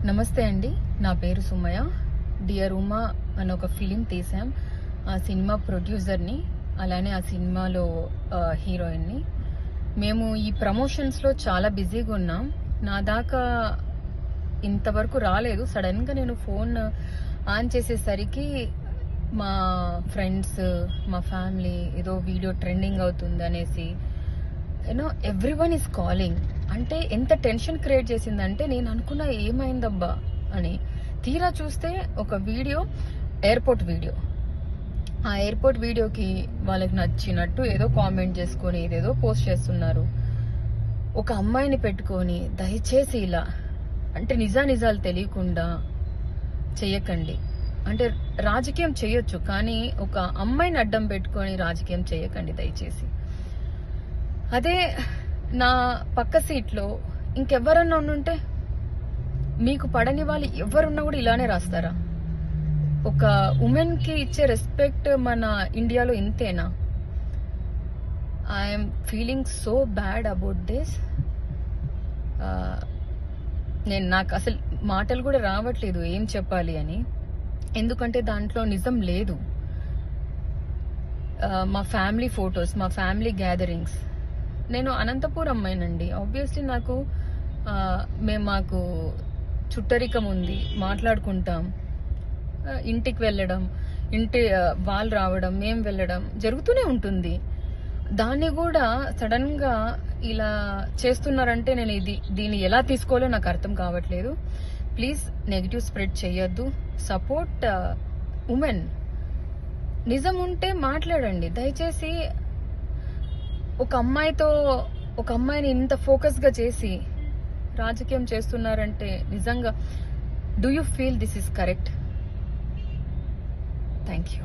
నమస్తే అండి. నా పేరు సుమయ. డియర్ ఉమా అని ఒక ఫిలిం తీసాం. ఆ సినిమా ప్రొడ్యూసర్ని, అలానే ఆ సినిమాలో హీరోయిన్ని. మేము ఈ ప్రమోషన్స్లో చాలా బిజీగా ఉన్నాం. నా దాకా ఇంతవరకు రాలేదు. సడన్గా నేను ఫోన్ ఆన్ చేసేసరికి మా ఫ్రెండ్స్, మా ఫ్యామిలీ ఏదో వీడియో ట్రెండింగ్ అవుతుంది అనేసి ఎవ్రీవన్ ఈస్ కాలింగ్. అంటే ఎంత టెన్షన్ క్రియేట్ చేసిందంటే నేను అనుకున్నా ఏమైందబ్బా అని. తీరా చూస్తే ఒక వీడియో, ఎయిర్పోర్ట్ వీడియో. ఆ ఎయిర్పోర్ట్ వీడియోకి వాళ్ళకి నచ్చినట్టు ఏదో కామెంట్ చేసుకొని ఏదేదో పోస్ట్ చేస్తున్నారు. ఒక అమ్మాయిని పెట్టుకొని దయచేసి ఇలా అంటే నిజాలు తెలియకుండా చెయ్యకండి. అంటే రాజకీయం చేయొచ్చు, కానీ ఒక అమ్మాయిని అడ్డం పెట్టుకొని రాజకీయం చేయకండి దయచేసి. అదే నా పక్క సీట్లో ఇంకెవరన్నా ఉండుంటే, మీకు పడని వాళ్ళు ఎవరున్నా కూడా ఇలానే రాస్తారా? ఒక ఉమెన్ కి ఇచ్చే రెస్పెక్ట్ మన ఇండియాలో ఇంతేనా? I'm feeling so bad about this. నాకు అసలు మాటలు కూడా రావట్లేదు ఏం చెప్పాలి అని. ఎందుకంటే దాంట్లో నిజం లేదు. మా ఫ్యామిలీ ఫొటోస్, మా ఫ్యామిలీ గ్యాదరింగ్స్. నేను అనంతపూర్ అమ్మాయినండి. ఆబ్వియస్లీ మాకు చుట్టరికం ఉంది, మాట్లాడుకుంటాం. ఇంటికి వెళ్ళడం, వాళ్ళు రావడం, మేము వెళ్ళడం జరుగుతూనే ఉంటుంది. దాన్ని కూడా సడన్ గా ఇలా చేస్తున్నారంటే నేను దీన్ని ఎలా తీసుకోవాలో నాకు అర్థం కావట్లేదు. ప్లీజ్ నెగిటివ్ స్ప్రెడ్ చేయొద్దు. Support women. నిజం ఉంటే మాట్లాడండి దయచేసి. ఒక అమ్మాయిని ఇంత ఫోకస్ గా చేసి రాజకీయం చేస్తున్నారంటే నిజంగా do you feel this is correct? Thank you.